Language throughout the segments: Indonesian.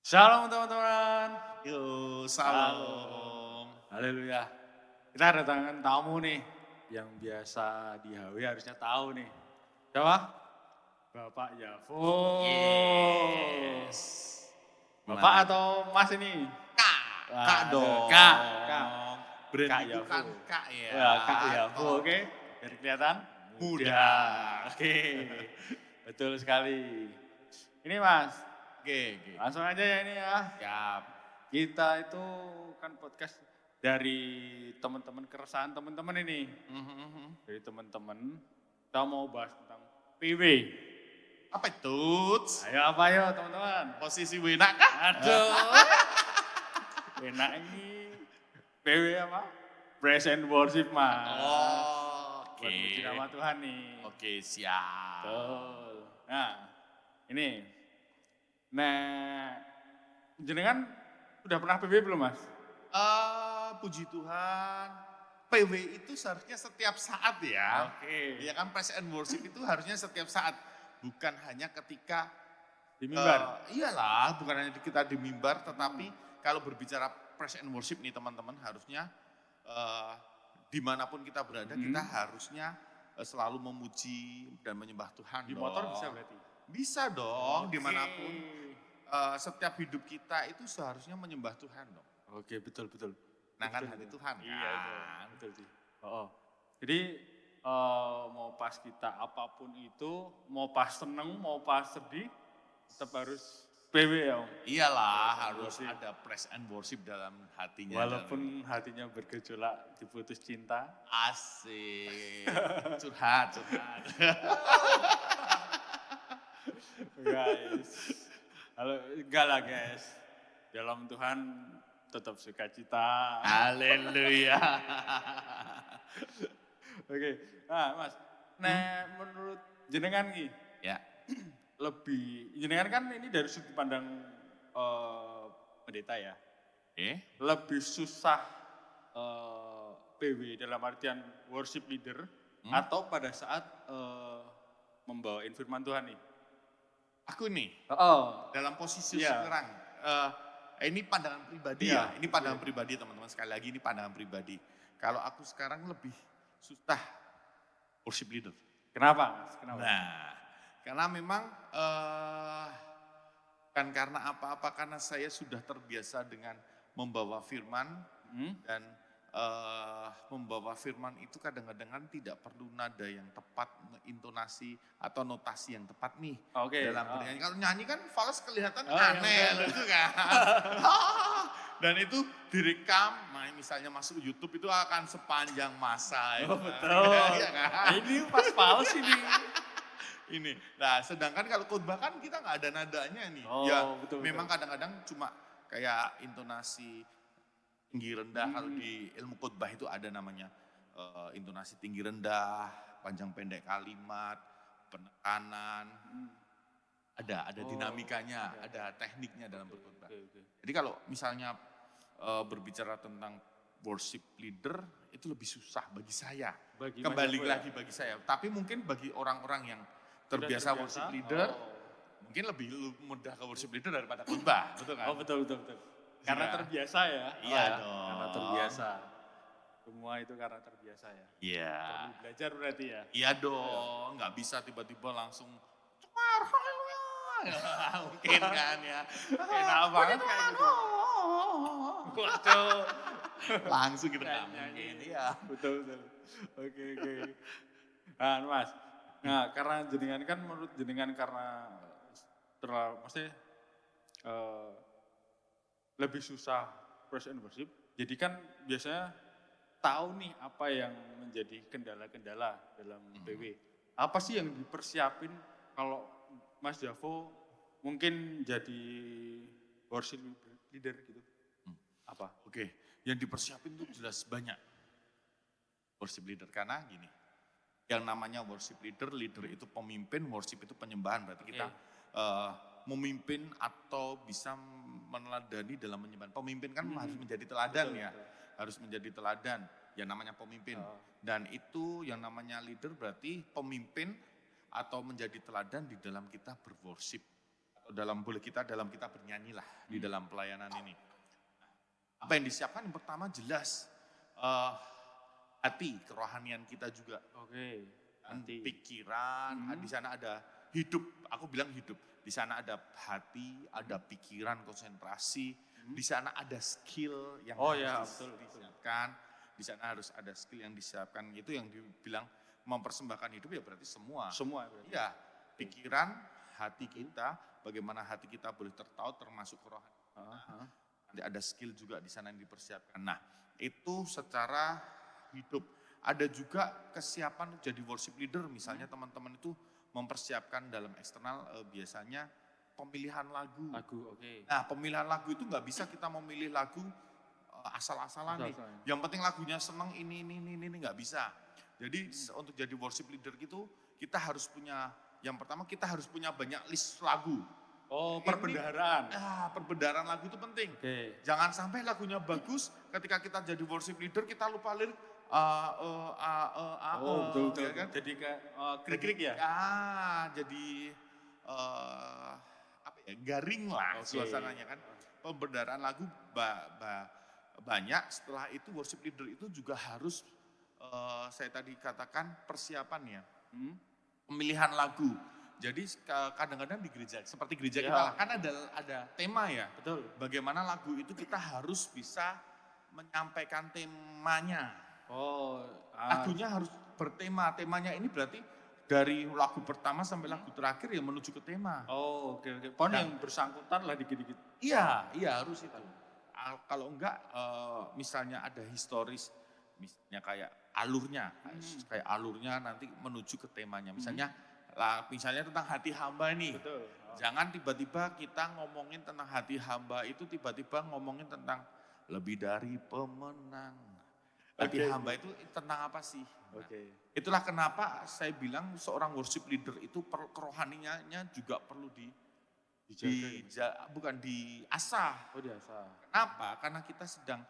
Shalom teman-teman. Yo, Halo. salam. Haleluya. Kita kedatangan tamu nih yang biasa di HW harusnya tahu nih. Siapa? Bapak Yavo. Yes. Bapak Gimana? atau Mas ini? Kak, Kak Waduh, dong. Kak. Brand Kak itu Yavo. kan Kak ya. Ya, Kak Yavo, Toh. oke. Biar kelihatan Muda. Oke. Betul sekali. Ini Mas, Oke. langsung aja ya ini ya. Siap. Kita itu kan podcast dari teman-teman keresahan teman-teman ini. Dari teman-teman kita mau bahas tentang PW. Apa itu? Ayo apa yo teman-teman? Posisi Wina kah? Aduh. Enak ini. PW apa? Praise and worship mas. Oh, Buat puji oke. nama Tuhan nih. Oke, siap. Betul. Nah, ini. Nah, jenengan udah pernah PW belum mas? Puji Tuhan. PW itu seharusnya setiap saat ya. Oke. Ya kan, praise and worship itu harusnya setiap saat. Bukan hanya ketika Di mimbar. iyalah, bukan hanya kita di mimbar, tetapi kalau berbicara praise and worship nih teman-teman, harusnya dimanapun kita berada, kita harusnya selalu memuji dan menyembah Tuhan. Di dong. motor bisa berarti? Bisa dong, Oke. dimanapun. Setiap hidup kita itu seharusnya menyembah Tuhan dong. Oke, betul. Nah kan Betul, hati betul. Tuhan Iya, kan. betul sih. Oh. Jadi mau pas kita apapun itu, mau pas seneng, mau pas sedih, tetap harus PW ya Om. Iyalah, Praise and harus worship. ada praise and worship dalam hatinya. Walaupun hatinya bergejolak, diputus cinta. Asik. Curhat. Guys, halo, enggak lah guys. Dalam Tuhan tetap sukacita. Haleluya. Oke, nah Mas, nah menurut jenengan nih, Ya. lebih, jenengan kan ini dari sudut pandang pendeta ya, lebih susah PW dalam artian worship leader atau pada saat membawain firman Tuhan nih? Aku nih Oh, dalam posisi Iya. sekarang. Ini pandangan pribadi Iya. ya. Ini pandangan pribadi teman-teman. Sekali lagi ini pandangan pribadi. Kalau aku sekarang lebih susah worship leader. kenapa Mas? Kenapa? Nah, karena memang kan karena apa-apa, karena saya sudah terbiasa dengan membawa firman dan membawa firman itu kadang-kadang kan tidak perlu nada yang tepat, intonasi atau notasi yang tepat nih Oke, dalam bernyanyi. Kalau nyanyi kan fals kelihatan Oh, iya, aneh betul. gitu kan. Dan itu direkam, misalnya masuk YouTube itu akan sepanjang masa. Oh kan. betul. Iya kan? Ini pas fals ini. Ini. Nah, sedangkan kalau khotbah kan kita nggak ada nadanya nih. Oh, Ya, betul, memang betul. kadang-kadang cuma kayak intonasi tinggi rendah. Kalau di ilmu khotbah itu ada namanya intonasi tinggi rendah, panjang pendek kalimat, penekanan. Ada Oh, dinamikanya, oke, ada tekniknya dalam berkhotbah. Oke. Jadi kalau misalnya berbicara tentang worship leader itu lebih susah bagi saya. Bagi Mas Kembali Yavo ya? lagi bagi saya. Tapi mungkin bagi orang-orang yang Sudah terbiasa worship leader, mungkin lebih mudah ke worship leader daripada khotbah, betul kan? Oh betul. Karena Iya. terbiasa ya. Iya Oh, ya. dong. Karena terbiasa. Semua itu karena terbiasa ya. Iya. Perlu belajar berarti ya. Iya dong, nggak bisa tiba-tiba langsung "Cemar, haleluya." Mungkin kan ya. Enak banget kayak gitu. Waduh. Langsung gitu nggak Nyanyi. mungkin. Iya. Betul. Oke. Nah Mas, nah karena jenengan kan menurut jenengan karena terlalu, maksudnya lebih susah praise and worship, jadi kan biasanya tahu nih apa yang menjadi kendala-kendala dalam PW. Apa sih yang dipersiapin kalau Mas Yavo mungkin jadi worship leader gitu? Apa? Oke, yang dipersiapin tuh jelas banyak worship leader karena gini. Yang namanya worship leader itu pemimpin, worship itu penyembahan. Berarti kita memimpin atau bisa meneladani dalam menyembah. Pemimpin kan harus menjadi teladan Betul, ya. betul. Harus menjadi teladan yang namanya pemimpin. Dan itu yang namanya leader berarti pemimpin atau menjadi teladan di dalam kita berworship dalam kita bernyanyi lah di dalam pelayanan ini. Apa yang disiapkan yang pertama jelas hati, kerohanian kita juga. Oke. Hati. Pikiran, di sana ada hidup, aku bilang hidup. Di sana ada hati, ada pikiran, konsentrasi. Di sana ada skill yang harus disiapkan. Di sana harus ada skill yang disiapkan. Itu yang dibilang mempersembahkan hidup ya berarti semua. Semua berarti. Iya, pikiran, hati kita, bagaimana hati kita boleh tertaut termasuk kerohanian. Nanti ada skill juga di sana yang dipersiapkan. Nah, itu secara hidup. Ada juga kesiapan jadi worship leader, misalnya teman-teman itu mempersiapkan dalam eksternal biasanya pemilihan lagu. Oke. Nah, pemilihan lagu itu nggak bisa kita memilih lagu asal-asalan nih. Yang penting lagunya seneng ini nggak bisa. Jadi untuk jadi worship leader gitu kita harus punya, yang pertama kita harus punya banyak list lagu. Oh, perbendaharaan. Perbendaharaan lagu itu penting. Oke. Jangan sampai lagunya bagus, ketika kita jadi worship leader kita lupa lirik. Betul. Ya kan? Jadi kayak krik-krik ya? Jadi apa ya, garing lah suasananya kan. Pembendaharaan lagu banyak, setelah itu worship leader itu juga harus saya tadi katakan persiapannya. Pemilihan lagu. Jadi kadang-kadang di gereja, seperti gereja kita kan ada tema ya. Betul. Bagaimana lagu itu kita harus bisa menyampaikan temanya. Lagunya harus bertema. Temanya ini berarti dari lagu pertama sampai lagu terakhir yang menuju ke tema. Oke. Pokoknya yang bersangkutan lah dikit-dikit. Iya harus itu. Kalau enggak misalnya ada historis, misalnya kayak alurnya nanti menuju ke temanya. Misalnya tentang hati hamba nih. Betul. Jangan tiba-tiba kita ngomongin tentang hati hamba itu tiba-tiba ngomongin tentang lebih dari pemenang. Hati hamba itu tentang apa sih? Itulah kenapa saya bilang seorang worship leader itu kerohaniannya juga perlu diasah. Diasah. Kenapa? Karena kita sedang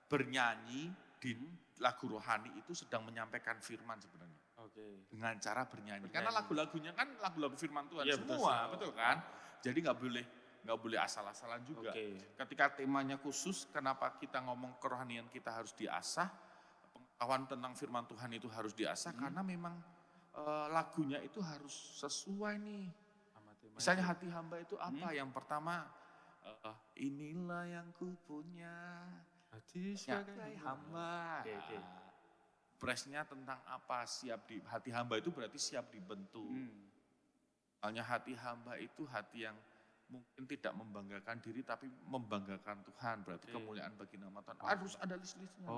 bernyanyi di lagu rohani itu sedang menyampaikan firman sebenarnya. Dengan cara bernyanyi. Karena lagu-lagunya kan lagu-lagu firman Tuhan semua, betul kan? Jadi nggak boleh asal-asalan juga. Ketika temanya khusus, kenapa kita ngomong kerohanian kita harus diasah, pengetahuan tentang firman Tuhan itu harus diasah, karena memang lagunya itu harus sesuai nih. Misalnya hati hamba itu apa? Yang pertama, inilah yang ku punya, hati sebagai hamba. Presnya tentang apa? Hati hamba itu berarti siap dibentuk. Soalnya hati hamba itu hati yang mungkin tidak membanggakan diri tapi membanggakan Tuhan, berarti kemuliaan bagi nama Tuhan. Harus ada list-listnya.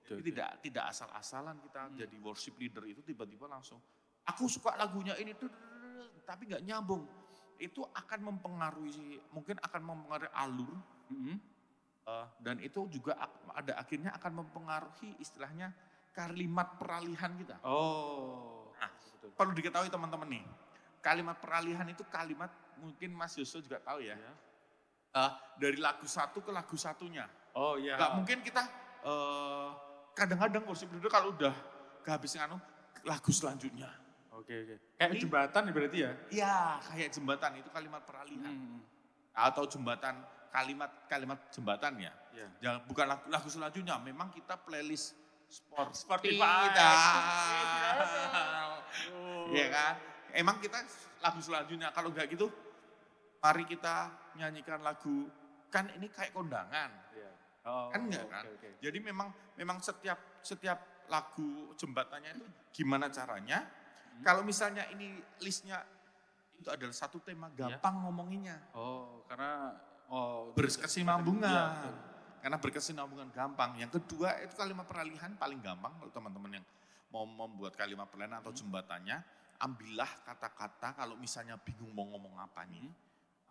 Jadi tidak asal-asalan kita jadi worship leader itu tiba-tiba langsung aku suka lagunya ini tapi nggak nyambung. Itu akan mempengaruhi alur. Dan itu juga akhirnya akan mempengaruhi istilahnya kalimat peralihan kita. Betul. Perlu diketahui teman-teman nih, kalimat peralihan itu kalimat mungkin Mas Yusuf juga tahu ya. Dari lagu satu ke lagu satunya. Gak mungkin kita kadang-kadang worship leader kalau udah kehabisan lagu selanjutnya. Kayak jembatan berarti ya? Iya, kayak jembatan itu kalimat peralihan. Atau kalimat jembatan ya. Jangan, bukan lagu selanjutnya, memang kita playlist Spotify. Iya kan? Emang kita lagu selanjutnya, kalau enggak gitu mari kita nyanyikan lagu, kan ini kayak kondangan. Kan enggak kan? Jadi memang setiap lagu jembatannya itu gimana caranya? Kalau misalnya ini listnya itu adalah satu tema, gampang ngomonginnya. Karena berkesinambungan. Karena berkesinambungan gampang. Yang kedua itu kalimat peralihan paling gampang kalau teman-teman yang mau membuat kalimat peralihan atau jembatannya, ambillah kata-kata kalau misalnya bingung mau ngomong apa nih.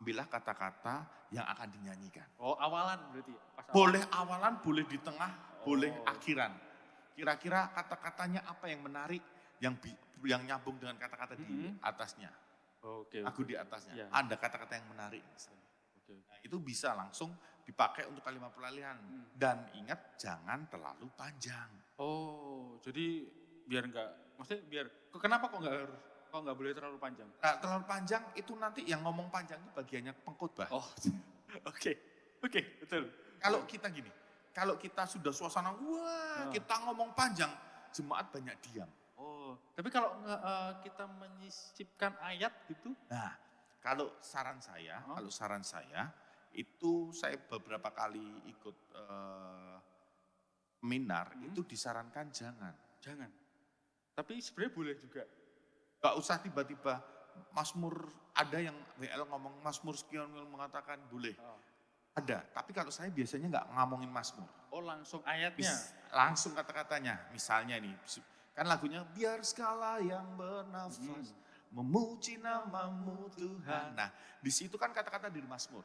Ambillah kata-kata yang akan dinyanyikan. Awalan berarti? Boleh awalan, boleh di tengah, boleh akhiran. Kira-kira kata-katanya apa yang menarik, yang nyambung dengan kata-kata di atasnya. Lagu di atasnya. Ada kata-kata yang menarik. Nah, itu bisa langsung dipakai untuk kalimat peralihan. Dan ingat jangan terlalu panjang. Jadi biar enggak, maksudnya kenapa kok enggak harus Oh nggak boleh terlalu panjang. Nah, terlalu panjang itu nanti yang ngomong panjang itu bagiannya pengkhotbah. Oh, oke, oke, betul. Kalau kita gini, kalau kita sudah suasana, wah kita ngomong panjang, jemaat banyak diam. Oh, tapi kalau kita menyisipkan ayat gitu, Nah, kalau saran saya, itu saya beberapa kali ikut seminar, itu disarankan jangan. jangan. Tapi sebenarnya boleh juga. Gak usah tiba-tiba Mazmur, ada yang WL ngomong Mazmur sekian mengatakan boleh. Oh, Ada, tapi kalau saya biasanya nggak ngomongin Mazmur. oh langsung ayatnya. Langsung kata-katanya, misalnya nih, kan lagunya biar segala yang bernafas memuji namamu Tuhan. Nah, di situ kan kata-kata di Mazmur.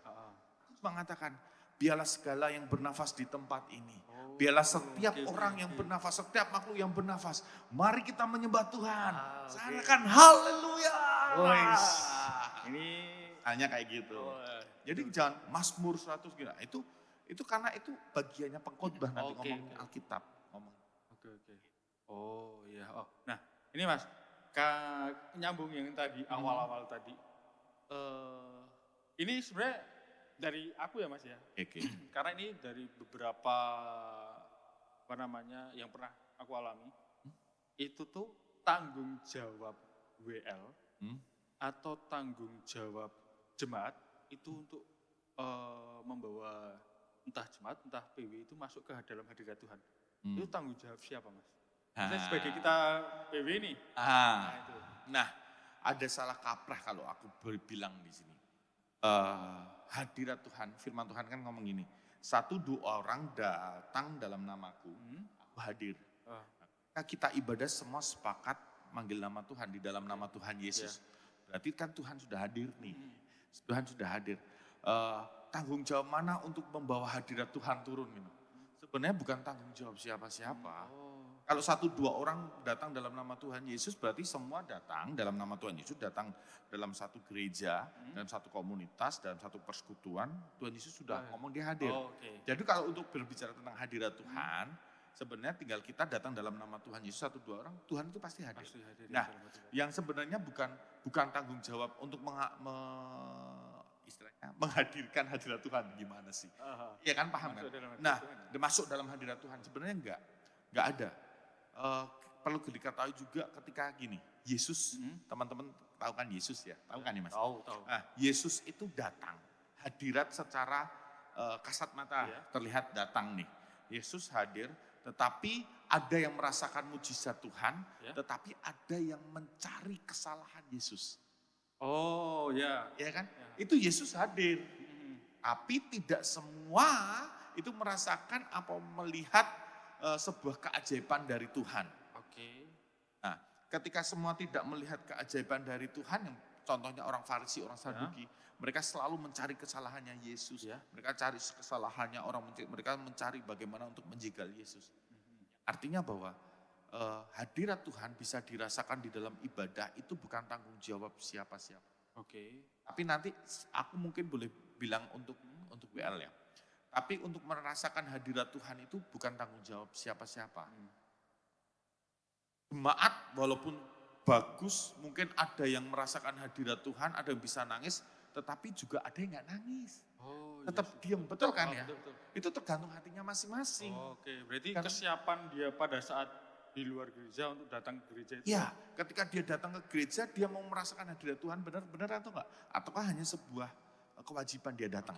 Mengatakan, biarlah segala yang bernafas di tempat ini. Biarlah setiap orang yang bernafas, setiap makhluk yang bernafas. Mari kita menyembah Tuhan. Sanakan haleluya. Ini Hanya kayak gitu. Jadi jangan Mazmur 100 gitu. Itu karena itu bagiannya pengkhotbah nanti ngomong Alkitab. Ngomong. Oke. Oh iya. Oh, nah ini Mas, nyambung yang tadi awal-awal tadi. Ini sebenarnya dari aku ya Mas ya. Oke. Karena ini dari beberapa yang pernah aku alami. Itu tuh tanggung jawab WL atau tanggung jawab jemaat itu untuk membawa entah jemaat entah PW itu masuk ke dalam hadirat Tuhan. Itu tanggung jawab siapa Mas? Maksudnya sebagai kita PW nih. Itu. Nah, ada salah kaprah kalau aku bilang di sini. Hadirat Tuhan, firman Tuhan kan ngomong gini, 1-2 orang datang dalam namaku, aku hadir. Nah, kita ibadah semua sepakat manggil nama Tuhan di dalam nama Tuhan Yesus. Berarti kan Tuhan sudah hadir nih. Tuhan sudah hadir. Tanggung jawab mana untuk membawa hadirat Tuhan turun gitu. Sebenarnya bukan tanggung jawab siapa-siapa. Kalau 1-2 orang datang dalam nama Tuhan Yesus, berarti semua datang dalam nama Tuhan Yesus, datang dalam satu gereja, dalam satu komunitas, dalam satu persekutuan, Tuhan Yesus sudah ngomong dia hadir. Jadi kalau untuk berbicara tentang hadirat Tuhan, sebenarnya tinggal kita datang dalam nama Tuhan Yesus 1-2 orang, Tuhan itu pasti hadir. Nah, yang sebenarnya bukan tanggung jawab untuk istilahnya menghadirkan hadirat Tuhan, gimana sih? Iya kan, paham kan? Nah, masuk dalam hadirat Tuhan, sebenarnya enggak ada. Perlu diketahui juga ketika gini, Yesus, teman-teman tahu kan Yesus ya? Tahu kan ya Mas? Tahu. Nah, Yesus itu datang, hadirat secara kasat mata terlihat datang nih. Yesus hadir, tetapi ada yang merasakan mujizat Tuhan, tetapi ada yang mencari kesalahan Yesus. Oh ya. Ya kan? Itu Yesus hadir. Tapi tidak semua itu merasakan apa melihat sebuah keajaiban dari Tuhan. Nah, ketika semua tidak melihat keajaiban dari Tuhan, yang contohnya orang Farisi, orang Saduki, mereka selalu mencari kesalahannya Yesus. Mereka cari kesalahannya mereka mencari bagaimana untuk menjegal Yesus. Artinya bahwa hadirat Tuhan bisa dirasakan di dalam ibadah itu bukan tanggung jawab siapa-siapa. Tapi nanti aku mungkin boleh bilang untuk WL ya. Tapi untuk merasakan hadirat Tuhan itu bukan tanggung jawab siapa-siapa. Jemaat walaupun bagus, mungkin ada yang merasakan hadirat Tuhan, ada yang bisa nangis, tetapi juga ada yang gak nangis. Tetap diam, betul kan ya? Betul. Itu tergantung hatinya masing-masing. Berarti kesiapan dia pada saat di luar gereja untuk datang ke gereja itu. Ya, ketika dia datang ke gereja, dia mau merasakan hadirat Tuhan benar-benar atau enggak? Ataukah hanya sebuah kewajiban dia datang?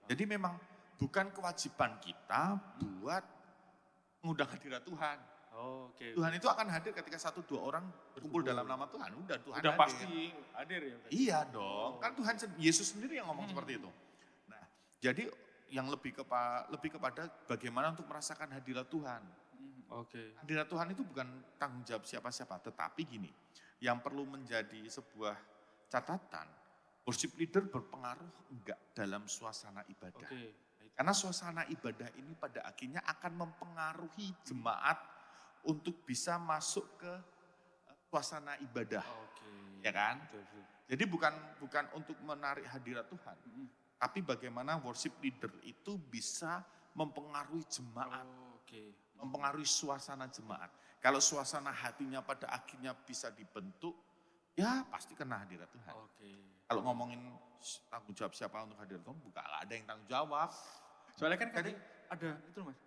Jadi memang bukan kewajiban kita buat mengundang hadirat Tuhan. Tuhan itu akan hadir ketika 1-2 orang kumpul dalam nama Tuhan. Udah Tuhan udah hadir. Pasti hadir ya. Iya dong, kan Tuhan Yesus sendiri yang ngomong seperti itu. Nah, jadi yang lebih kepada bagaimana untuk merasakan hadirat Tuhan. Hadirat Tuhan itu bukan tanggung jawab siapa-siapa, tetapi gini, yang perlu menjadi sebuah catatan, worship leader berpengaruh enggak dalam suasana ibadah. Karena suasana ibadah ini pada akhirnya akan mempengaruhi jemaat untuk bisa masuk ke suasana ibadah. Ya kan? Jadi bukan untuk menarik hadirat Tuhan, tapi bagaimana worship leader itu bisa mempengaruhi jemaat, mempengaruhi suasana jemaat. Kalau suasana hatinya pada akhirnya bisa dibentuk, ya pasti kena hadirat Tuhan. Oke. Kalau ngomongin tanggung jawab siapa untuk hadirat Tuhan, bukan ada yang tanggung jawab. Soalnya kan kadang ada itu loh Mas.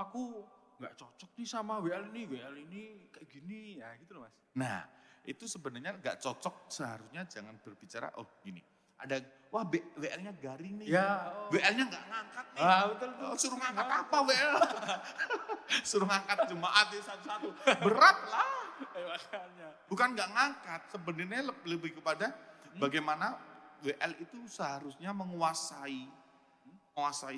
Aku nggak cocok nih sama WL ini kayak gini, ya gitu loh Mas. Nah, itu sebenarnya nggak cocok, seharusnya jangan berbicara, oh gini, ada, wah WL-nya garing nih, Ya, WL-nya nggak ngangkat nih. betul tuh. Oh, suruh ngangkat apa WL? Suruh ngangkat jemaat satu-satu, berat lah. Makanya. Bukan nggak ngangkat, sebenarnya lebih kepada bagaimana WL itu seharusnya menguasai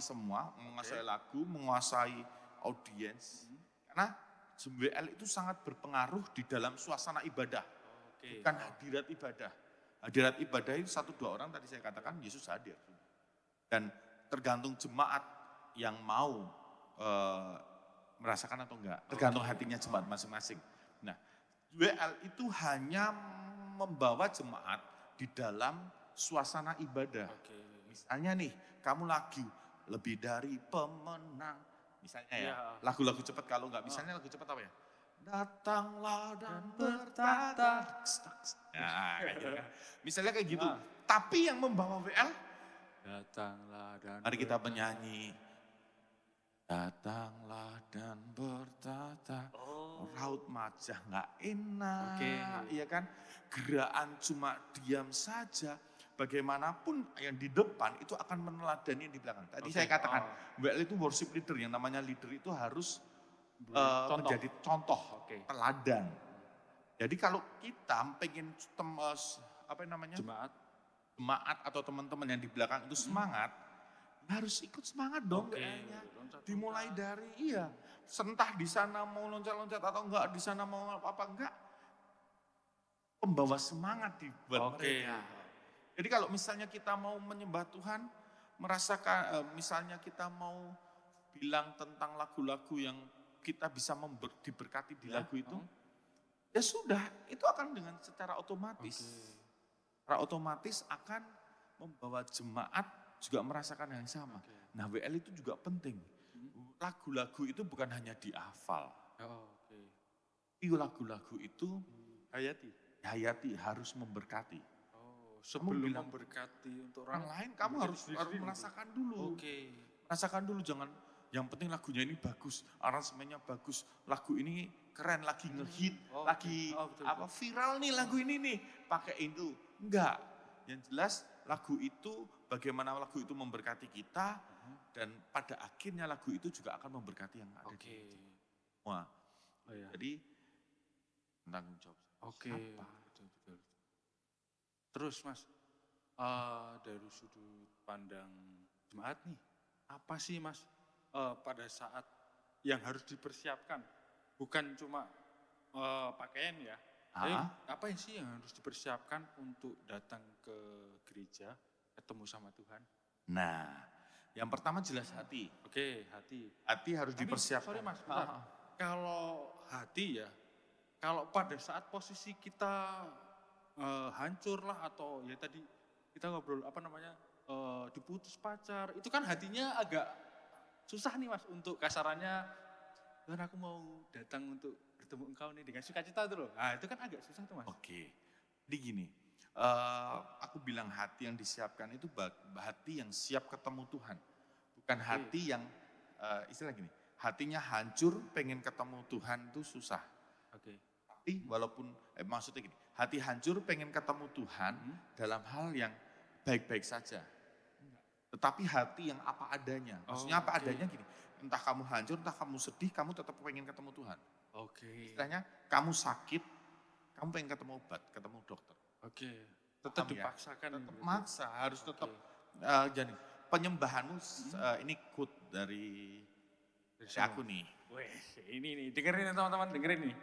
semua, menguasai lagu, menguasai audiens. Karena WL itu sangat berpengaruh di dalam suasana ibadah, Oke. bukan hadirat ibadah. Hadirat ibadah itu 1-2 orang tadi saya katakan Yesus hadir. Dan tergantung jemaat yang mau merasakan atau enggak, tergantung hatinya jemaat masing-masing. Nah, WL itu hanya membawa jemaat di dalam suasana ibadah. Oke. Misalnya nih, kamu lagi lebih dari pemenang. Misalnya ya, Ya. lagu-lagu cepat, kalau enggak, misalnya lagu cepat apa ya? Datanglah dan bertata. Nah, kayak gitu kan. Misalnya kayak gitu. Tapi yang membawa WL, Datanglah dan mari kita menyanyi. Datanglah dan bertata. Oh. Raut wajah nggak enak, Oke. iya kan? Gerakan cuma diam saja. Bagaimanapun yang di depan itu akan meneladani yang di belakang. Tadi Oke. saya katakan, WL itu worship leader. Yang namanya leader itu harus Contoh. menjadi contoh, Oke. teladan. Jadi kalau kita pengen Jemaat. jemaat atau teman-teman yang di belakang itu semangat, harus ikut semangat dong Oke. WL-nya. Loncat-loncat. Dimulai dari entah di sana mau loncat-loncat atau enggak, di sana mau apa enggak, pembawa semangat buat Oke. mereka. Jadi kalau misalnya kita mau menyembah Tuhan, merasakan misalnya kita mau bilang tentang lagu-lagu yang kita bisa diberkati di Ya, lagu itu, ya sudah, itu akan dengan secara otomatis. Secara otomatis akan membawa jemaat juga merasakan yang sama. Oke. Nah, WL itu juga penting. Lagu-lagu itu bukan hanya dihafal. Oke. Tapi lagu-lagu itu hayati, harus memberkati. Sebelum bilang, memberkati untuk Orang lain kamu harus merasakan dulu. Oke. Rasakan dulu, jangan yang penting lagunya ini bagus, aransemennya bagus, lagu ini keren, lagi ngehit, Oh, lagi betul. viral nih lagu ini nih, pakai itu. Enggak. Yang jelas lagu itu, bagaimana lagu itu memberkati kita, dan pada akhirnya lagu itu juga akan memberkati yang ada Oke. di semua. Oh ya. Jadi tanggung jawab Oke. siapa? Betul. Terus Mas, dari sudut pandang jemaat nih, apa sih Mas pada saat yang harus dipersiapkan? Bukan cuma pakaian ya, tapi apa sih yang harus dipersiapkan untuk datang ke gereja, ketemu sama Tuhan? Nah, yang pertama jelas hati. Oke, hati. Hati harus Tapi, dipersiapkan. sorry Mas, bentar. Kalau hati ya, kalau pada saat posisi kita hancur lah atau ya tadi kita ngobrol diputus pacar, itu kan hatinya agak susah nih Mas untuk kasarannya, Tuhan aku mau datang untuk bertemu engkau nih dengan sukacita itu loh. Nah itu kan agak susah tuh Mas. Oke, jadi gini, aku bilang hati yang disiapkan itu hati yang siap ketemu Tuhan. Bukan hati yang, istilah gini, hatinya hancur pengen ketemu Tuhan itu susah. Oke. Tapi walaupun, maksudnya gini, hati hancur pengen ketemu Tuhan dalam hal yang baik-baik saja. Tetapi hati yang apa adanya. Maksudnya apa adanya gini, entah kamu hancur, entah kamu sedih, kamu tetap pengen ketemu Tuhan. Oke. Istilahnya kamu sakit, kamu pengen ketemu obat, ketemu dokter. Oke. Tetap Paham ya? dipaksakan. Tetap berarti. maksa, harus tetap. Jadi penyembahanmu, ini quote dari aku nih. Weh, ini nih, dengerin ya teman-teman, dengerin nih.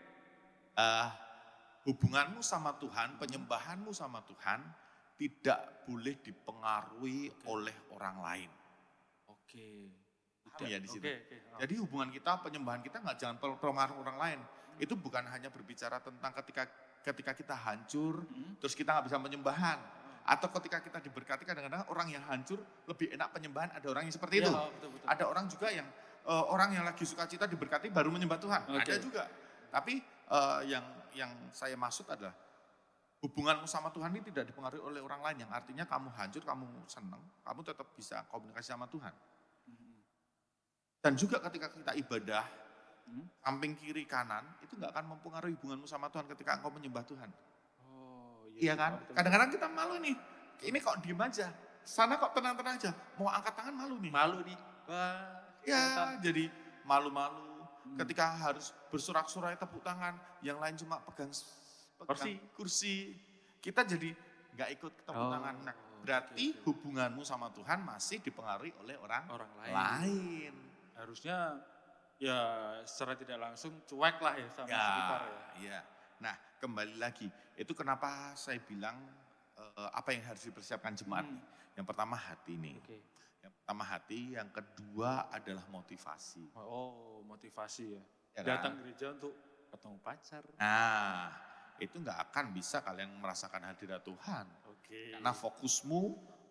Hubunganmu sama Tuhan, penyembahanmu sama Tuhan tidak boleh dipengaruhi oleh orang lain. Oke. Paham ya di situ? Oke. Jadi hubungan kita, penyembahan kita nggak jangan pengaruh orang lain. Itu bukan hanya berbicara tentang ketika kita hancur, terus kita nggak bisa penyembahan. Atau ketika kita diberkati, kadang-kadang orang yang hancur lebih enak penyembahan. Ada orang yang seperti itu. Betul. Ada orang juga yang orang yang lagi sukacita diberkati baru menyembah Tuhan. Oke. Ada juga. Tapi yang saya maksud adalah hubunganmu sama Tuhan ini tidak dipengaruhi oleh orang lain. Yang artinya kamu hancur, kamu senang, kamu tetap bisa komunikasi sama Tuhan. Dan juga ketika kita ibadah, samping kiri kanan, itu gak akan mempengaruhi hubunganmu sama Tuhan ketika engkau menyembah Tuhan. Oh, Iya kan? betul. Kadang-kadang kita malu nih, ini kok diem aja, sana kok tenang-tenang aja, mau angkat tangan malu nih. Malu nih. Wah, Ya, jadi malu-malu ketika harus bersorak-sorai tepuk tangan, yang lain cuma pegang kursi. Kita jadi nggak ikut tepuk tangan. Nah, berarti hubunganmu sama Tuhan masih dipengaruhi oleh orang lain. Harusnya ya secara tidak langsung cuek lah ya sama sekitar ya. Iya. Nah, kembali lagi, itu kenapa saya bilang apa yang harus dipersiapkan jemaat nih. Yang pertama hati nih. Oke. Yang pertama hati, yang kedua adalah motivasi. Oh, motivasi ya. Ya kan? Datang gereja untuk ketemu pacar. Nah, itu nggak akan bisa kalian merasakan hadirat Tuhan. Oke. Karena fokusmu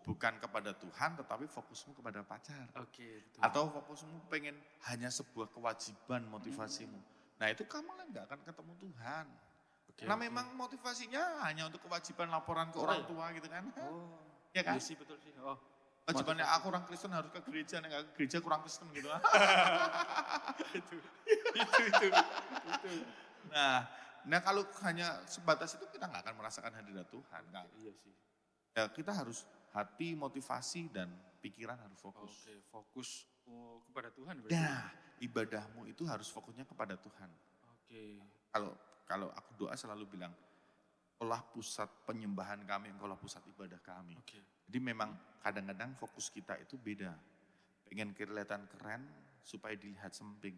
bukan kepada Tuhan, tetapi fokusmu kepada pacar. Oke, betul. Atau fokusmu pengen hanya sebuah kewajiban motivasimu. Nah itu kamu kan nggak akan ketemu Tuhan. Karena memang motivasinya hanya untuk kewajiban laporan ke orang tua gitu kan. Oh, Ya kan? iya sih betul sih. Oh, Kewajibannya aku orang Kristen harus ke gereja, nggak ke gereja kurang Kristen gitu kan. itu. Nah kalau hanya sebatas itu kita nggak akan merasakan hadirat Tuhan. Kan? Iya sih. Ya, kita harus hati, motivasi, dan pikiran harus fokus. Oke, fokus kepada Tuhan berarti. Nah, ibadahmu itu harus fokusnya kepada Tuhan. Oke. Kalau aku doa selalu bilang, engkaulah pusat penyembahan kami, engkaulah pusat ibadah kami. Oke. Jadi memang kadang-kadang fokus kita itu beda. Pengen kelihatan keren supaya dilihat semping.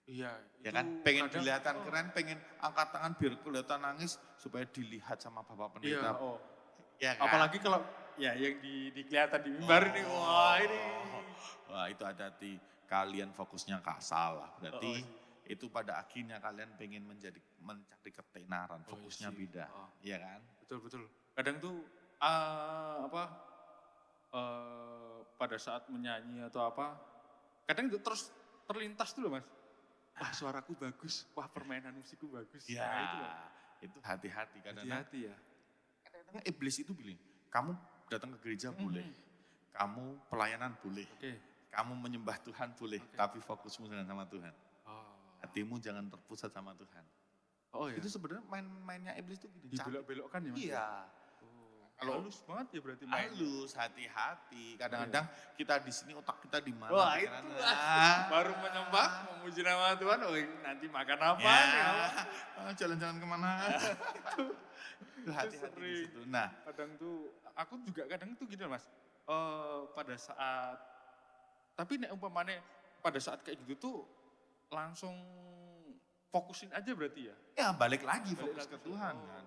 Iya, Ya itu kan? Pengen kadang- kelihatan keren, pengen angkat tangan biar kelihatan nangis supaya dilihat sama Bapak Pendeta. Iya, oh. Ya kan? Apalagi kalau ya yang di kelihatan di mimbar ini, wah ini. Wah itu hati-hati, kalian fokusnya salah. Berarti sih. itu pada akhirnya kalian pengen mencari ketenaran, fokusnya sih. beda. Oh. Iya kan? Betul. Kadang tuh pada saat menyanyi atau apa, kadang itu terus terlintas tuh loh mas. Wah suaraku bagus, wah permainan musikku bagus. Ya, Nah, itu loh. itu hati-hati. Kadang-kadang Hati-hati ya. iblis itu bilang, kamu datang ke gereja boleh, kamu pelayanan boleh, Oke. kamu menyembah Tuhan boleh, tapi fokusmu jangan sama Tuhan. Oh. Hatimu jangan terpusat sama Tuhan. Oh ya. Itu sebenarnya mainnya iblis itu gini. Dibelok-belokkan ya mas? Iya. Kalau halus banget ya berarti main. Halus, hati-hati. Kadang-kadang kita di sini otak kita di mana? Wah pikiran. itu baru menyembah, memuji nama Tuhan, oh nanti makan apa Ya. nih? Jalan-jalan kemana? Itu hati-hati di sering. situ. Nah, Kadang tuh, aku juga kadang tuh gitu mas, pada saat, tapi nek umpamane pada saat kayak gitu tuh langsung fokusin aja berarti ya? ya balik lagi Balik fokus lagi. ke Tuhan kan.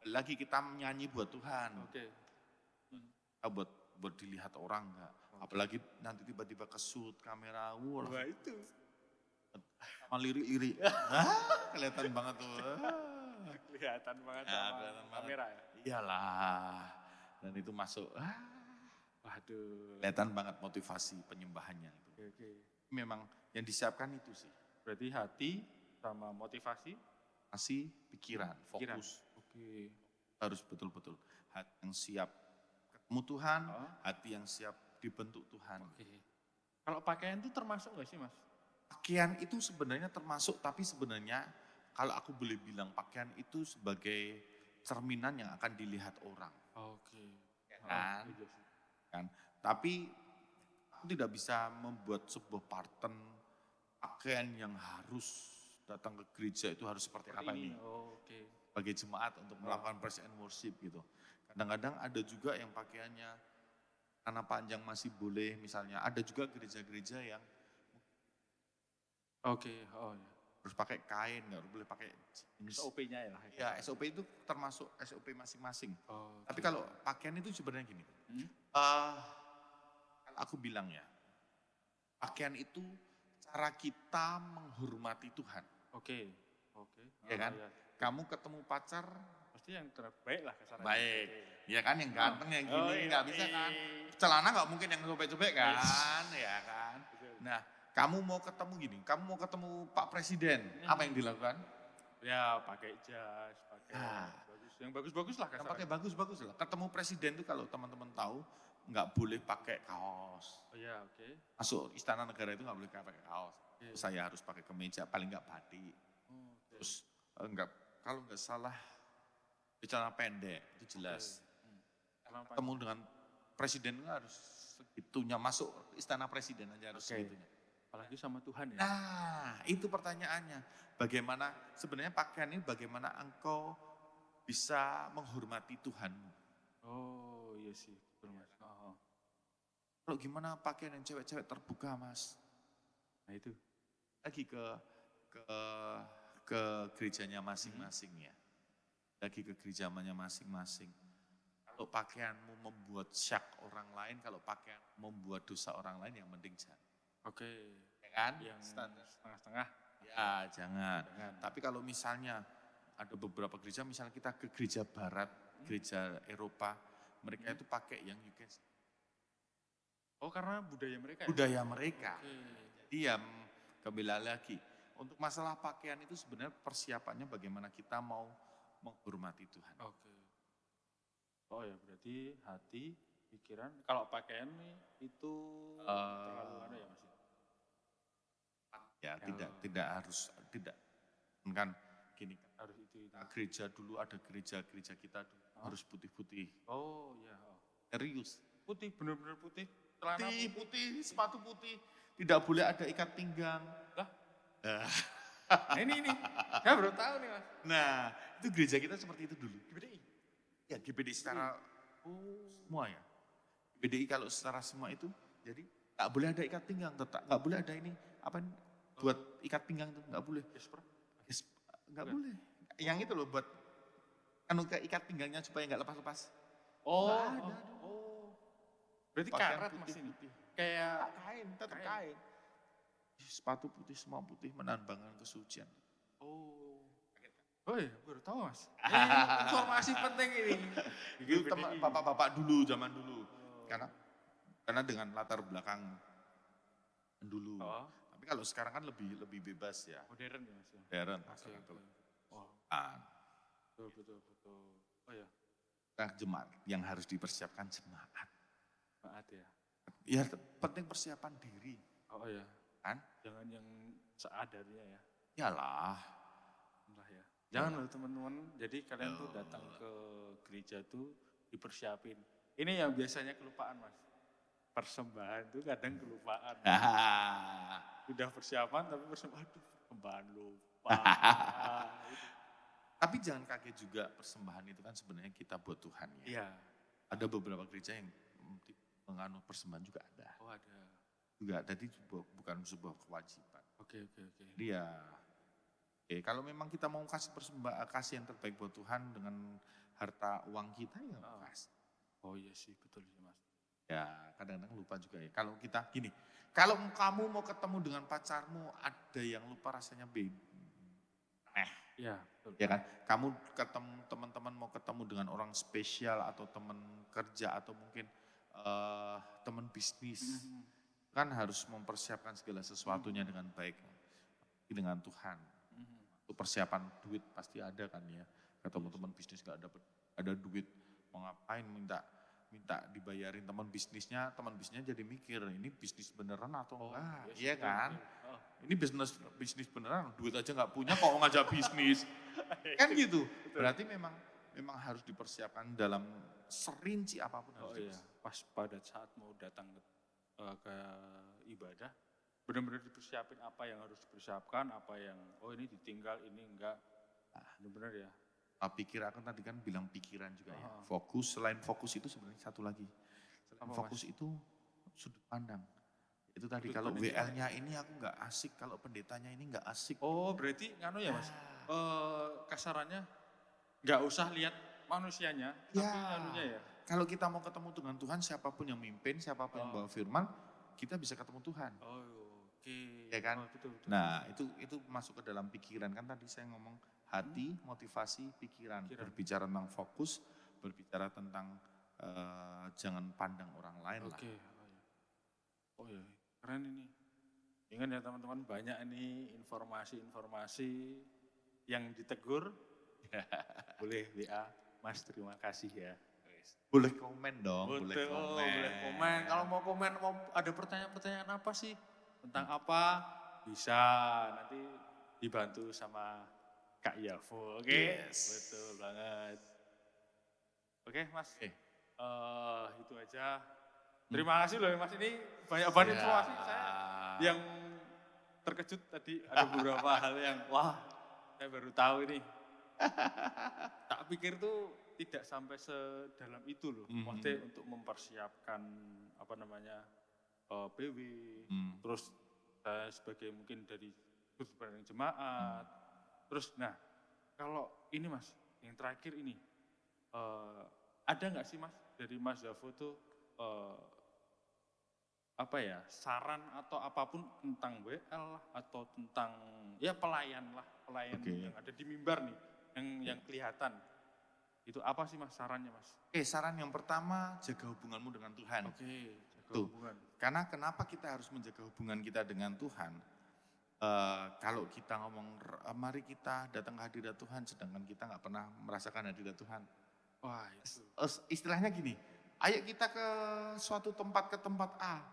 Lagi kita menyanyi buat Tuhan. Oke. Buat dilihat orang enggak. Apalagi nanti tiba-tiba kesut kamera. Wah itu. Lirik-lirik. Kelihatan banget tuh. Kelihatan banget Ya, sama kelihatan banget. kamera ya? Iyalah. Dan itu masuk. Waduh. Kelihatan banget motivasi penyembahannya. Oke. Memang yang disiapkan itu sih. Berarti hati sama motivasi, Masih pikiran, pikiran. fokus. Oke. Harus betul-betul. Hati yang siap ketemu Tuhan, Oh. hati yang siap dibentuk Tuhan. Oke. Kalau pakaian itu termasuk nggak sih mas? Pakaian itu sebenarnya termasuk, tapi sebenarnya kalau aku boleh bilang pakaian itu sebagai cerminan yang akan dilihat orang. Oke. Kan? Iya sih. Kan? Tapi aku tidak bisa membuat sebuah pattern pakaian yang harus datang ke gereja itu harus seperti apa ini. Oke. Sebagai jemaat untuk melakukan praise and worship gitu. Kadang-kadang ada juga yang pakaiannya karena panjang masih boleh misalnya. Ada juga gereja-gereja yang Oke. Oh ya. harus pakai kain, nggak boleh pakai jeans. SOP-nya ya lah. Ya SOP itu termasuk SOP masing-masing. Oh, Tapi kalau pakaian itu sebenarnya gini. Aku bilang ya, pakaian itu cara kita menghormati Tuhan. Oke. Ya kan? Ya. Kamu ketemu pacar, Pasti yang terbaik lah kesarannya. baik. Ya kan yang ganteng yang gini, iya. nggak bisa kan. Celana nggak mungkin yang sobek-sobek kan, ya kan. Betul. Nah, kamu mau ketemu gini, kamu mau ketemu Pak Presiden, apa yang dilakukan? Ya pakai jas, pakai Ah. bagus yang bagus-bagus lah Yang kasarnya. pakai bagus-bagus lah. Ketemu presiden tuh kalau teman-teman tahu nggak boleh pakai kaos. Oh iya, oke. Masuk istana negara itu nggak boleh pakai kaos. Oke. Saya harus pakai kemeja, paling nggak batik. Oh, oke. Terus enggak, kalau nggak salah celana pendek itu jelas. Kenapa? Ketemu dengan presiden itu harus segitunya, masuk istana presiden aja harus Oke. segitunya. Apalagi sama Tuhan ya. Nah, itu pertanyaannya. Bagaimana sebenarnya pakaian ini, bagaimana engkau bisa menghormati Tuhanmu? Oh iya sih, betul Mas. Oh. Kalau gimana pakaian yang cewek-cewek terbuka, Mas? Nah itu. Lagi ke ke gerejanya masing-masing ya. Lagi ke gerejanya masing-masing. Kalau pakaianmu membuat syak orang lain, kalau pakaian membuat dosa orang lain, yang penting jangan. Oke. Ya kan? Yang Standar. setengah-setengah. Ya, jangan. Jangan. Tapi kalau misalnya ada beberapa gereja, misalnya kita ke gereja barat, gereja Eropa, mereka itu pakai yang you can see. Oh karena budaya mereka ya? Budaya mereka. Oke. Jadi ya kembali lagi, untuk masalah pakaian itu sebenarnya persiapannya bagaimana kita mau menghormati Tuhan. Oke. Oh ya berarti hati, pikiran. Kalau pakaian nih itu terlalu ada ya Mas? Ya, Ya. tidak harus, tidak. Kan gini kan, Harus itu. gereja dulu ada gereja-gereja kita dulu harus putih-putih. Oh ya. Oh. Serius. Putih, bener-bener putih. Celana Putih, sepatu putih. Tidak boleh ada ikat pinggang. Lah? Nah, Nah, ini. Saya baru tahu nih Mas. Nah, itu gereja kita seperti itu dulu. GBDI. Ya, GBDI secara Oh. semua ya. GBDI kalau secara semua itu, jadi nggak boleh ada ikat pinggang, tetap nggak boleh ada ini apa ini, buat ikat pinggang itu nggak boleh. Jasper. Yes, nggak Bukan. boleh. Yang itu loh buat anu ke ikat pinggangnya supaya nggak lepas-lepas. Oh. Nggak ada. Oh. Berarti Pakaian karat Mas ini. putih-putih. Kayak Kain, tetap Kain. kain. Sepatu putih, semua putih menambangkan kesucian. oh. Oh iya, baru tahu Mas. Ini informasi penting ini. Itu bapak-bapak dulu, zaman dulu. Oh. Karena dengan latar belakang dulu. Oh, Tapi kalau sekarang kan lebih bebas ya. modern ya Mas. Ya? Modern. Oke. Oh, Ah, betul. Oh ya, nah, jemaat yang harus dipersiapkan jemaat. maaf ya. Ya penting persiapan diri. Oh ya, Kan? jangan yang seadanya ya. Yalah. Entah ya. Jangan loh teman-teman. Jadi kalian tuh datang ke gereja tuh dipersiapin. Ini yang biasanya kelupaan Mas. Persembahan tuh kadang kelupaan. Udah persiapan tapi persembahan, aduh persembahan lupa. Gitu. Tapi jangan kaget juga, persembahan itu kan sebenarnya kita buat Tuhan ya. Iya. Ada beberapa gereja yang menganut persembahan juga ada. Oh ada. Juga tadi bukan sebuah kewajiban. Oke. Jadi ya, oke, kalau memang kita mau kasih persembahan, kasih yang terbaik buat Tuhan dengan harta uang kita ya kasih. Oh iya sih, betul sih Mas. Ya kadang-kadang lupa juga ya. Kalau kita gini, kalau kamu mau ketemu dengan pacarmu ada yang lupa rasanya beda. Iya, betul. Ya kan, kamu ketemu teman-teman mau ketemu dengan orang spesial atau teman kerja atau mungkin teman bisnis, kan harus mempersiapkan segala sesuatunya dengan baik, dengan Tuhan. Untuk persiapan duit pasti ada kan ya. Ketemu teman bisnis gak ada duit, mau ngapain minta dibayarin teman bisnisnya jadi mikir ini bisnis beneran atau enggak, iya kan? Ini bisnis beneran, duit aja nggak punya kok ngajak bisnis, kan gitu. Berarti memang harus dipersiapkan dalam serinci apapun harus Oh iya, pas pada saat mau datang ke ibadah, benar-benar dipersiapin apa yang harus dipersiapkan, apa yang ini ditinggal, ini enggak. Benar-benar ya. pikir, aku tadi kan bilang pikiran juga ya. Fokus, selain fokus itu sebenarnya satu lagi. Selain Apa, fokus itu sudut pandang. Itu tadi Sudut kalau pandang WL-nya ini aku nggak asik, kalau pendetanya ini nggak asik. Oh berarti nganu ya Mas, kasarannya nggak usah lihat manusianya, tapi anunya ya. Kalau kita mau ketemu dengan Tuhan, siapapun yang mimpin, siapapun yang bawa firman, kita bisa ketemu Tuhan. Oh oke. Ya kan? Betul. Nah itu masuk ke dalam pikiran, kan tadi saya ngomong hati, motivasi, pikiran. Berbicara tentang fokus, berbicara tentang jangan pandang orang lain lah. Oke. Oh ya, keren ini. Ingat ya teman-teman, banyak ini informasi-informasi yang ditegur. Boleh WA Mas terima kasih ya. Boleh komen dong, boleh Betul, komen. boleh komen. Kalau mau komen, mau ada pertanyaan-pertanyaan apa sih? Tentang apa? Bisa, nanti dibantu sama Kak Yavo, oke? Yes. Betul banget. Oke Mas, Oke. itu aja. Terima kasih loh Mas, ini banyak banget informasi saya yang terkejut tadi. Ada beberapa hal yang, wah saya baru tahu ini. Tak pikir tuh tidak sampai sedalam itu loh. Maksudnya untuk mempersiapkan apa namanya PW, terus saya sebagai mungkin dari sudut pandang jemaat. Terus nah kalau ini Mas, yang terakhir ini ada nggak sih Mas dari Mas Zafo tuh apa ya saran atau apapun tentang WL atau tentang ya pelayan yang ada di mimbar nih yang kelihatan. Itu apa sih Mas sarannya Mas? Saran yang pertama, jaga hubunganmu dengan Tuhan. Jaga Tuh. hubungan. Karena kenapa kita harus menjaga hubungan kita dengan Tuhan? Kalau kita ngomong, mari kita datang ke hadirat Tuhan, sedangkan kita nggak pernah merasakan hadirat Tuhan. Wah itu. Istilahnya gini, ayo kita ke suatu tempat, ke tempat A.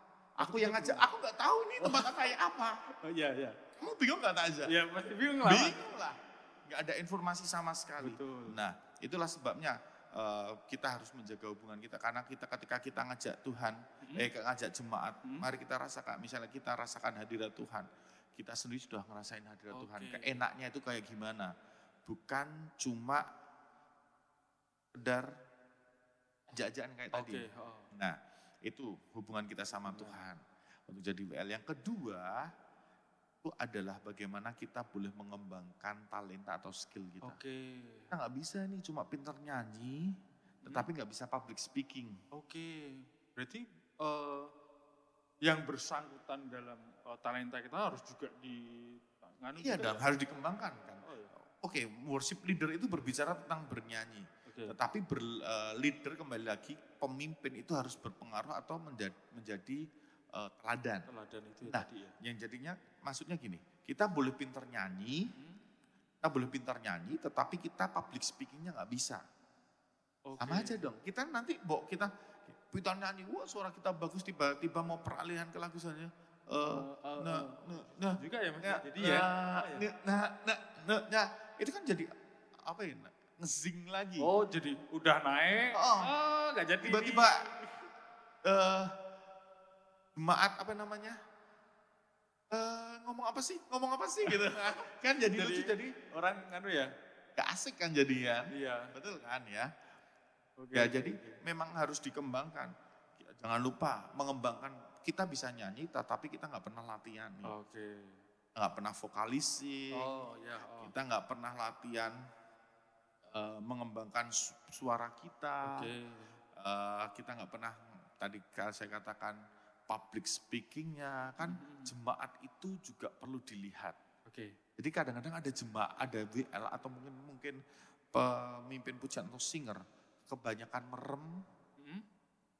Aku yang ngajak, aku nggak tahu nih tempat A kayak apa. Oh iya iya. Kamu bingung nggak Taza? Ya pasti bingung lah. Bingung lah. Nggak ada informasi sama sekali. Betul. Nah, itulah sebabnya kita harus menjaga hubungan kita. Karena ketika kita ngajak Tuhan, ngajak jemaat, mari kita rasakan, misalnya kita rasakan hadirat Tuhan. Kita sendiri sudah ngerasain hadirat Tuhan. Keenaknya itu kayak gimana. Bukan cuma sekedar ajak-ajakan kayak tadi. Nah, itu hubungan kita sama Tuhan. Untuk jadi WL. Yang kedua, itu adalah bagaimana kita boleh mengembangkan talenta atau skill kita. Kita nggak bisa nih cuma pintar nyanyi, tetapi nggak bisa public speaking. Berarti yang bersangkutan dalam talenta kita harus juga harus dikembangkan kan. Worship leader itu berbicara tentang bernyanyi. Tetapi leader kembali lagi, pemimpin itu harus berpengaruh atau menjadi teladan. Itu nah, tadi ya. Yang jadinya maksudnya gini, kita boleh pintar nyanyi, tetapi kita public speakingnya nggak bisa. Sama aja dong. Kita nanti kita pintar nyanyi, wah suara kita bagus, tiba-tiba mau peralihan ke lagu saja. Juga ya Mas. Jadi itu kan jadi apa ya? Ngezing lagi. Jadi udah naik. Nggak jadi. Tiba-tiba jemaat apa namanya? Ngomong apa sih gitu. Kan jadi lucu, jadi orang ya. Gak asik kan jadian. Iya. Betul kan ya? Jadi memang harus dikembangkan. Jangan lupa mengembangkan, kita bisa nyanyi tetapi kita nggak pernah latihan. Nggak pernah vokalising. Kita nggak pernah latihan mengembangkan suara kita. Kita nggak pernah, tadi saya katakan, public speakingnya kan. Jemaat itu juga perlu dilihat. Jadi kadang-kadang ada jemaat, ada WL atau mungkin pemimpin pujian atau singer kebanyakan merem,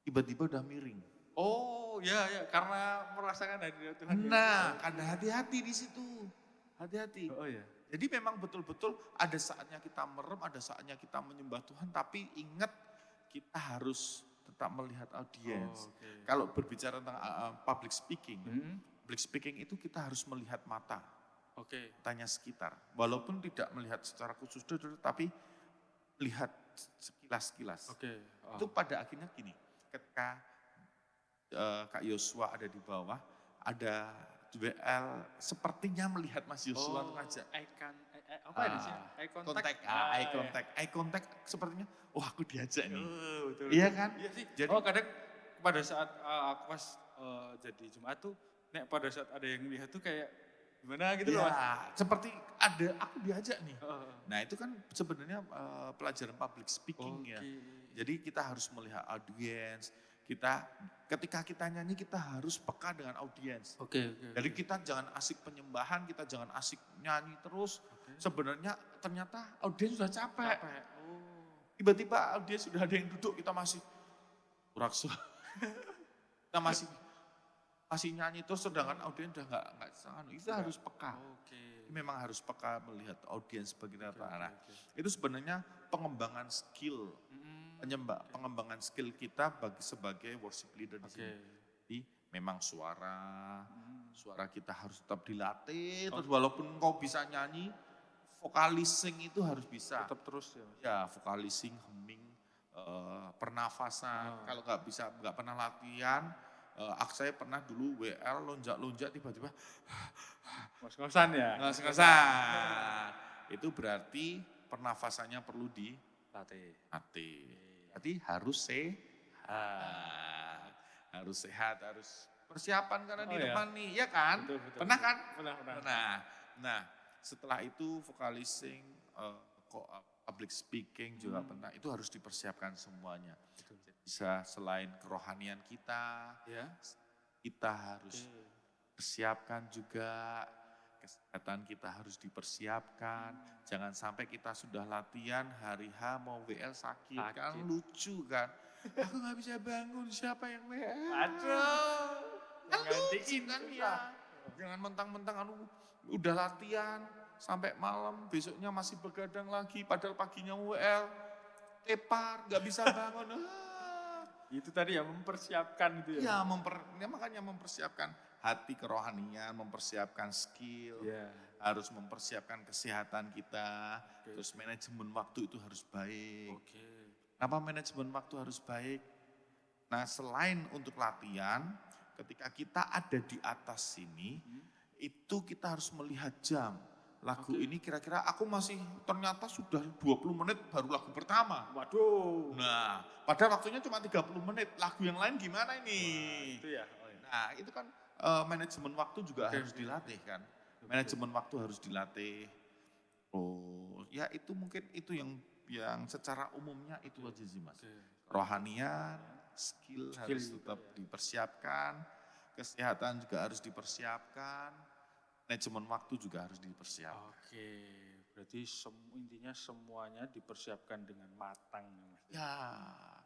tiba-tiba udah miring. Ya, karena merasakan hadirat Tuhan. Nah, ada hati-hati di situ. Hati-hati. Jadi memang betul-betul ada saatnya kita merem, ada saatnya kita menyembah Tuhan, tapi ingat kita harus tetap melihat audiens. Kalau berbicara tentang public speaking, public speaking itu kita harus melihat mata. Tanya sekitar. Walaupun tidak melihat secara khusus, tapi lihat sekilas-kilas. Itu pada akhirnya gini, ketika Kak Yosua ada di bawah, ada WL sepertinya melihat Mas Yosua untuk ngajak. Eye contact sepertinya, aku diajak nih. Betul. Iya kan? Iya sih. Jadi, kadang pada saat aku pas jadi Jumat tuh, pada saat ada yang lihat tuh kayak gimana gitu loh Mas. Seperti ada, aku diajak nih. Nah itu kan sebenarnya pelajaran public speaking ya. Jadi kita harus melihat audiens. Ketika kita nyanyi kita harus peka dengan audiens. Jadi kita jangan asik penyembahan, kita jangan asik nyanyi terus. Sebenarnya ternyata audiens sudah capek. Tiba-tiba audiens sudah ada yang duduk, kita masih uraksa. Kita masih nyanyi terus sedangkan audiens udah nggak sangat. Kita harus peka. memang harus peka melihat audiens sebagai apa. Oke, Nah, oke. itu sebenarnya pengembangan skill, pengembangan skill kita sebagai worship leader di Oke. sini. Jadi memang suara kita harus tetap dilatih. Oh. Terus walaupun kau bisa nyanyi, vocalising itu harus bisa. Tetap terus ya Mas. Ya, vocalising, humming, pernafasan. Kalau nggak pernah latihan, saya pernah dulu WL lonjak-lonjak tiba-tiba Ngos-ngosan ya? ngos-ngosan. Itu berarti pernafasannya perlu Latih. dilatih. Berarti harus harus sehat, harus persiapan karena di Oh, ya. depan nih, ya kan? Betul, betul, Pernah betul. kan? Pernah. Nah, setelah itu vocalising, public speaking juga penting. Itu harus dipersiapkan semuanya. Betul. Bisa selain kerohanian kita, Ya. kita harus persiapkan juga kesehatan kita harus dipersiapkan. Jangan sampai kita sudah latihan hari H mau WL sakit. Kan Sakit. lucu kan. Aku nggak bisa bangun, siapa yang WL? Aduh. Kan Gantiin lucu kan susah. ya. Jangan mentang-mentang udah latihan sampai malam, besoknya masih begadang lagi padahal paginya WL. Tepar, nggak bisa bangun. Itu tadi ya mempersiapkan itu ya. Ya, makanya mempersiapkan hati kerohanian, mempersiapkan skill, Iya. harus mempersiapkan kesehatan kita, Oke. terus manajemen waktu itu harus baik. Oke. Kenapa manajemen waktu harus baik? Nah, selain untuk latihan, ketika kita ada di atas sini, itu kita harus melihat jam. Lagu Oke. ini kira-kira aku masih ternyata sudah 20 menit baru lagu pertama. Waduh. Nah, padahal waktunya cuma 30 menit. Lagu yang lain gimana ini? Itu ya. Oh, ya. Nah, itu kan manajemen waktu juga Oke, harus oke. dilatih kan. Manajemen waktu harus dilatih. Oh, ya itu mungkin itu yang secara umumnya itu aja sih Mas. Oke. Rohanian, skill Skill harus juga, tetap ya. dipersiapkan, kesehatan juga harus dipersiapkan, manajemen waktu juga harus dipersiapkan. Oke. Berarti intinya semuanya dipersiapkan dengan matang ya Mas. Ya,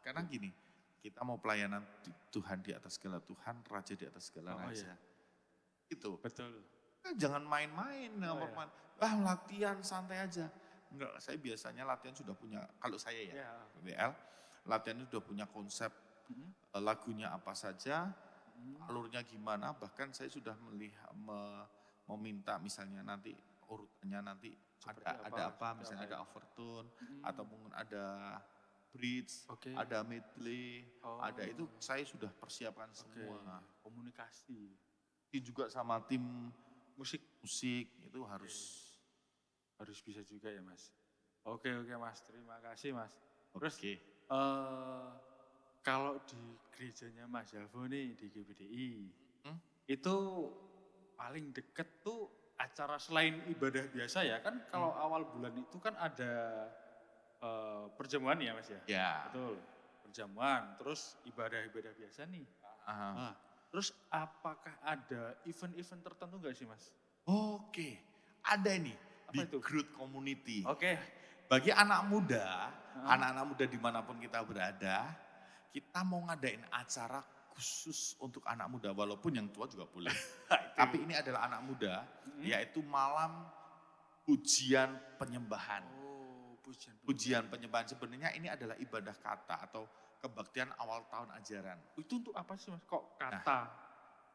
karena gini, kita mau pelayanan Tuhan di atas segala Tuhan, Raja di atas segala Oh, Raja. iya. Itu. Betul. Jangan main-main, latihan santai aja. Enggak, saya biasanya latihan sudah punya, kalau saya ya, Ya. WL, latihan sudah punya konsep lagunya apa saja, alurnya gimana, bahkan saya sudah meminta misalnya nanti urutannya nanti Seperti ada apa, seperti misalnya apa ada ya? overtone, atau mungkin ada bridge, Oke. ada medley, Oh. ada itu saya sudah persiapkan Oke. semua. Komunikasi. Ini juga sama tim Musik musik itu harus. harus bisa juga ya Mas. Oke Mas, terima kasih Mas. Terus Oke. kalau di gerejanya Mas Javo nih di GBDI, itu paling deket tuh acara selain ibadah biasa ya kan kalau awal bulan itu kan ada perjamuan ya Mas ya? Ya. Betul, perjamuan, terus ibadah-ibadah biasa nih. Aha. Nah, terus apakah ada event-event tertentu nggak sih Mas? Oke, ada ini Apa di itu? Growth Community. Oke, Bagi anak muda, anak-anak muda dimanapun kita berada, kita mau ngadain acara khusus untuk anak muda, walaupun yang tua juga boleh. Tapi ini adalah anak muda, yaitu malam pujian penyembahan. Oh, pujian. Pujian penyembahan sebenarnya ini adalah ibadah kata atau kebaktian awal tahun ajaran. Itu untuk apa sih Mas? Kok kata?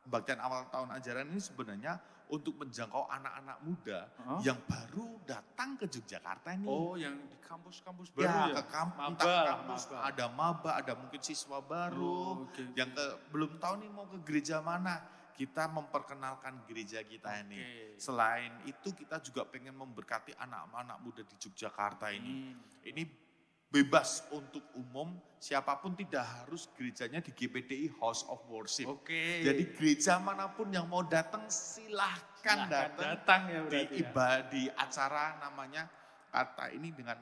Kebaktian awal tahun ajaran ini sebenarnya untuk menjangkau anak-anak muda Hah? yang baru datang ke Yogyakarta nih. Oh, yang di kampus-kampus baru Ya, ya? ke kampus, Maba entah ke lah, kampus, maba. ada maba, ada mungkin siswa baru, Oh, oke, yang belum tahu nih mau ke gereja mana. Kita memperkenalkan gereja kita ini. Oke. Selain itu kita juga pengen memberkati anak-anak muda di Yogyakarta ini. Ini bebas untuk umum, siapapun tidak harus gerejanya di GPDI House of Worship. Oke. Jadi gereja manapun yang mau datang silahkan datang ya di berarti ya? di acara namanya kata ini dengan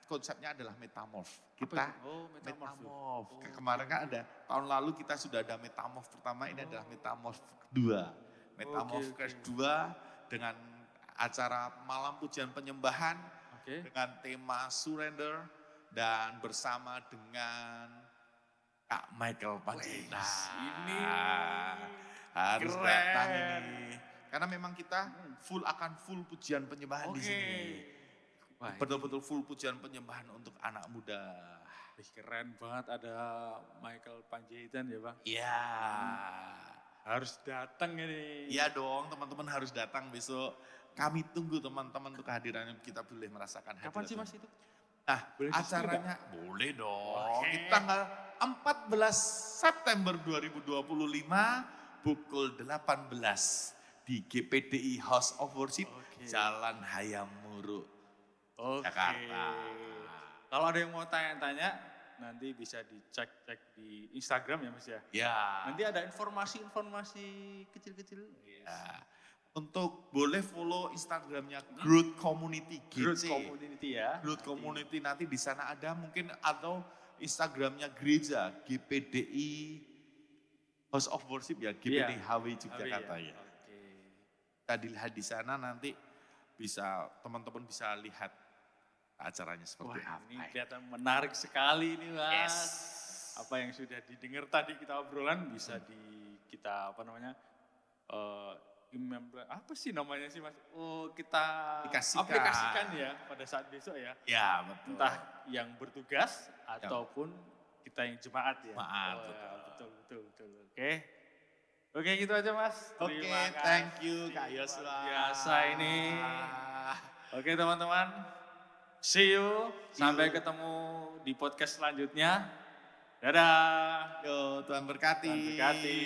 konsepnya adalah metamorph. Kita itu? Oh, metamorph. metamorph. Oh, Kemarin kan ada tahun lalu kita sudah ada metamorph pertama, ini adalah metamorph kedua. Metamorph Oke, oke. kedua dengan acara malam pujian penyembahan Oke. dengan tema surrender dan bersama dengan Kak Michael Panjaitan. ini harus keren. datang ini. Karena memang kita akan full pujian penyembahan di sini. Wah, Betul-betul full pujian penyembahan untuk anak muda. ini keren banget ada Michael Panjaitan ya Bang. Iya. Harus datang ini. Iya dong, teman-teman harus datang besok. Kami tunggu teman-teman untuk kehadirannya, kita boleh merasakan hadirat. Kapan sih Mas itu? Nah, Boleh di-share acaranya boleh dong. Oke. Itu tanggal 14 September 2025 pukul 18 di GPDI House of Worship Oke. Jalan Hayam Muruk, Oke. Jakarta. Kalau ada yang mau tanya-tanya, nanti bisa dicek di Instagram ya Mas ya. Ya. Nanti ada informasi-informasi kecil-kecil. Ya. Untuk boleh follow Instagramnya Growth Community Growth GC. Community ya. Growth Community nanti di sana ada mungkin, atau Instagramnya gereja GPDI House of Worship ya, GPDI HW Yogyakarta ya. Oke. Kita dilihat di sana nanti bisa, teman-teman bisa lihat acaranya seperti Wah, apa. ini kelihatan menarik sekali ini Mas. Yes. Apa yang sudah didengar tadi kita obrolan bisa kita apa namanya, apa sih namanya sih Mas? Oh, kita aplikasikan ya pada saat besok ya. Ya betul. Entah yang bertugas ataupun kita yang jemaat ya. Jemaat, Oh, betul. ya, betul. Oke. Oke, gitu aja Mas. Oke, Terima kasih. thank you Kak Luar Yosua. biasa ini. Oke teman-teman, see you. Sampai ketemu di podcast selanjutnya. Dadah. Yo, Tuhan berkati. Tuhan berkati.